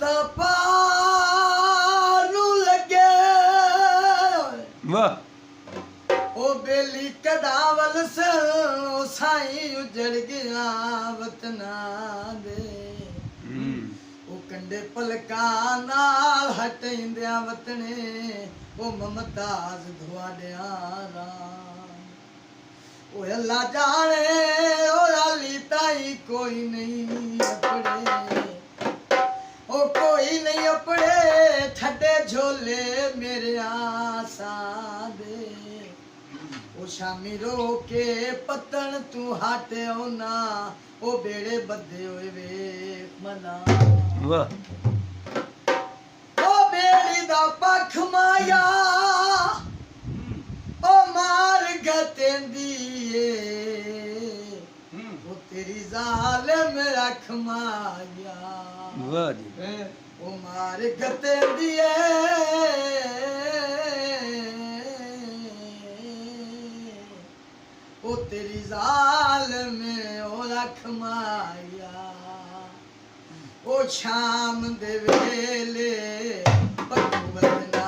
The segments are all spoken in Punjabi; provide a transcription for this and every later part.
तपारू लगे वाह ओ बेली कदावल से ओ साईं उजड़ गया वतना दे ओ कंडे पलका नाल हटेंदिया वतने ओ ममताज धुआड़िया ओ अल्लाह जाने ओ अली ताई कोई नहीं अपने ओ कोई नहीं अपने छड़े झोले मेरे आसा दे ओ शामी रो के पतन तू हाटे ना ओ बेड़े बदे होए वेख मना वाह ओ बेड़ी दा पख माया ओ मार गतेंदी ओ तेरी जालिम रख माया वाह जी ओ मार गतेंदी ओ तेरी जालिम ओ रख माया ओ शाम दे वेले पटवना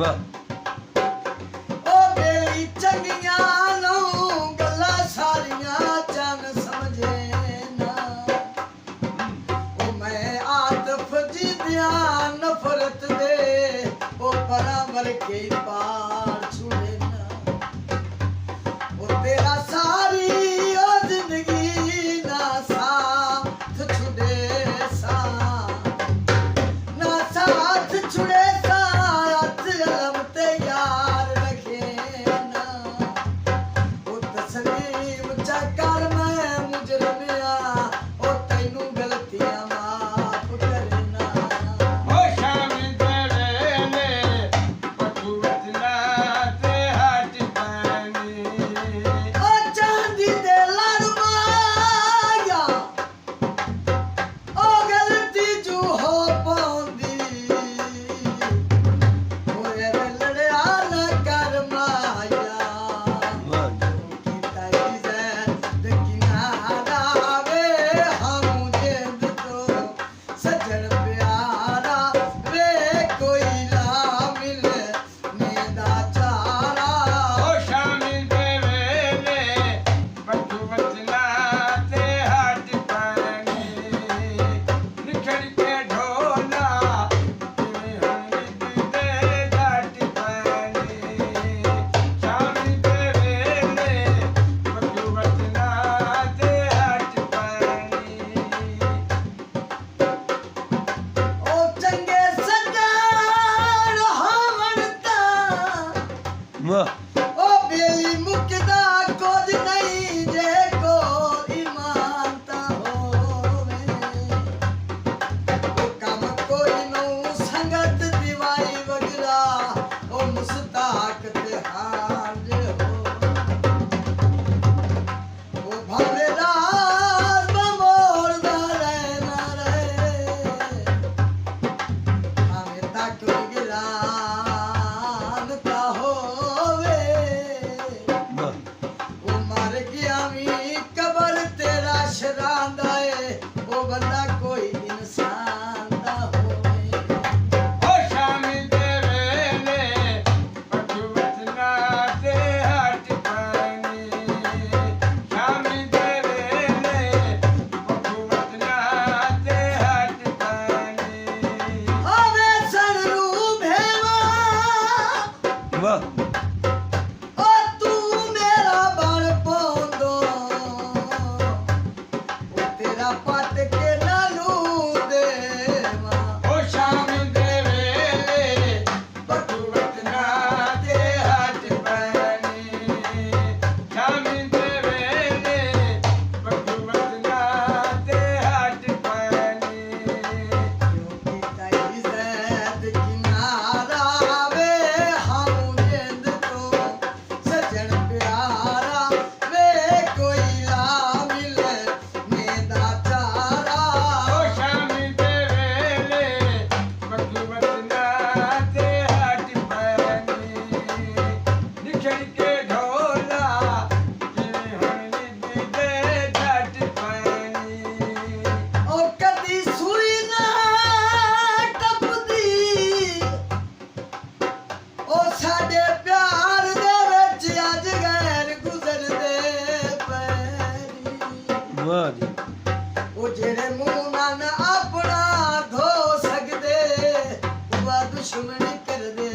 ਵਾਹ ਉਹ ਬੇਲੀ ਚੰਗੀਆਂ ਨੂੰ ਗੱਲਾਂ ਸਾਰੀਆਂ ਚੰਨ ਸਮਝੇ ਨਾ ਉਹ ਮੈਂ ਆਤਫ ਜਿਦਿਆਂ ਨਫ਼ਰਤ ਦੇ ਉਹ ਪਰਾਂ ਵਰ ਕੇ ਪਾਰ ਛੁੜੇ ਨਾ ਉਹ ਤੇਰਾ ਸਾਰੀ ਉਹ ਜ਼ਿੰਦਗੀ ਨਾ ਸਾਥ ਛੁੜੇ ਸਾ ਨਾ ਸਾਥ ਛੁੜੇ ਸਾ ਹੱਥ ਅਲਮ ਤੇ ਯਾਰ ਰਖੇ ਨਾ ਉਹ ਤਸਲੀਮ ਚੱਕਰ ਮੈਂ ਮੁਜਰਮਿਆ ਉਹ ਤੈਨੂੰ ਗਲਤੀਆਂ ਮਾਫ ਕਰਨਾ ਓ ਸ਼ਾਮਿਲ ਤੇਰੇ ਨੇ ਪਟੂਤ ਨਾ ਤੇ ਹੱਟ ਪੈਣੀ ਉਹ ਚਾਂਦੀ ਦੇ ਲੜ ਮਾਇਆ ਉਹ ਗਲਤੀ ਜੋ ਹੋ ਪਾਉਂਦੀ ਹੋਏ ਲੜਿਆ ਨਾ ਕਰ ਮਾਇਆ ਵਾਹ ਜੀ ਕੀਤਾ ਇਜ਼ਤ ਕਿਨਾਰਾ ਵੇ ਹਮ ਜਿੰਦ ਤੋਂ ਸੱਜਣ ਪਿਆਰਾ ਵੇ ਕੋਈ ਲਾ ਮਿਲ ਨੀਂਦਾ ਚਾਰਾ ਓ ਸ਼ਾਮਿਲ ਤੇਰੇ ਨੇ ਪਟੂਤ ਨਾ ਤੇ ਹੱਟ ਪੈਣੀ ਨਿਖੜ ਕੇ ਢੋਲਾ ਜਿਵੇਂ ਹੁਣ ਨਿੱਤੇ ਜੱਟ ਪੈਣੀ ਸ਼ਾਮਿਲ ਤੇਰੇ ਨੇ ਪਟੂਤ ਨਾ ਤੇ ਹੱਟ ਪੈਣੀ ਉਹ ਚੰਗੇ ਸੱਜਣ ਹੋਵਣ ਤਾਂ ਵਾਹ ਉਹ ਬੇਲੀ ਮੁਕਦਾ ਕੁਝ ਨਹੀਂ ਜੇ ਕੋ ਇਮਾਨ ਤਾਂ ਹੋਵੇ ਉਹ ਕੰਮ ਕੋਈ ਨੂੰ ਸੰਗਤ ਦਿਵਾਈ ਵਗਰਾ ਉਹ ਮੁਸਤਾਕ ਤੇ ਹਾਰ ਜੇ ਹੋ ਉਹ ਭਾਵੇਂ ਰਾਤ ਬਮੋੜਦਾ ਰਹਿ ਨਾ ਰਹੇ ਭਾਵੇਂ ਤੱਕ ਗਿਰਾਨ ਤਾ ਹੋਵੇ ਵਾਹ ਉਹ ਮਰ ਗਿਆ ਵੀ ਕਬਰ ਤੇਰਾ ਸ਼ਰਾਂਦਾ ਏ ਉਹ ਬੰਦਾ ਕੋਈ ਇਨਸਾਨ ਦਾ ਹੋਵੇ ਓ ਸ਼ਾਮਿਲ ਤੇਰੇ ਨੇ ਪਟੂਤ ਨਾ ਤੇ ਹੱਟ ਪੈਣੀ ਸ਼ਾਮਿਲ ਤੇਰੇ ਨੇ ਪਟੂਤ ਨਾ ਤੇ ਹੱਟ ਪੈਣੀ ਆਵੇ ਸਣ ਨੂੰ ਭੇਵਾ ਵਾਹ ਉਹ ਤੂੰ ਮੇਰਾ ਬਣ ਪੌਂਦੋ ਉਹ ਤੇਰਾ ਪੱਟ ਕੇ ਨਾਲੂ ਦੇਵਾ ਓ ਸ਼ਾਮਿਲ ਤੇਰੇ ਨੇ ਪਟੂਤ ਨਾ ਤੇ ਹੱਟ ਪੈਣੀ ਸ਼ਾਮਿਲ ਤੇਰੇ ਨੇ ਪਟੂਤ ਨਾ ਤੇ ਹੱਟ ਪੈਣੀ ਕੀਤਾ ਇਜ਼ਤ ਕਿਨਾਰਾ ਵੇ ਹਮ ਜਿੰਦ ਤੋਂ ਸੱਜਣ ਪਿਆਰਾ ਵੇ ਕੋਈ ਲਾ ਮਿਲੇ ਨੀਂਦਾ ਚਾਰਾ ਓ ਸ਼ਾਮਿਲ ਤੇਰੇ ਨੇ ਪਟੂਤ ਨਾ ਤੇ ਹੱਟ ਪੈਣੀ ਨਿਖੜ ਕੇ ਢੋਲਾ ਜਿਵੇਂ ਹੁਣ ਨਿੱਤੇ ਜੱਟ ਪੈਣੀ ਉਹ ਕਦੀ ਸੂਈ ਨਾ ਟੱਪਦੀ ਉਹ ਸਾਡੇ ਪਿਆਰ ਦੇ ਵਿੱਚ ਅੱਜ ਗੈਰ ਗੁਜ਼ਰਦੇ ਪੈਰੀ ਵਾਹ ਜੀ ਉਹ ਜਿਹੜੇ ਮੂੰਹ ਨਾਲ ਆਪਣਾ ਧੋ ਸਕਦੇ ਉਹ ਦੁਸ਼ਮਣੀ ਕਰਦੇ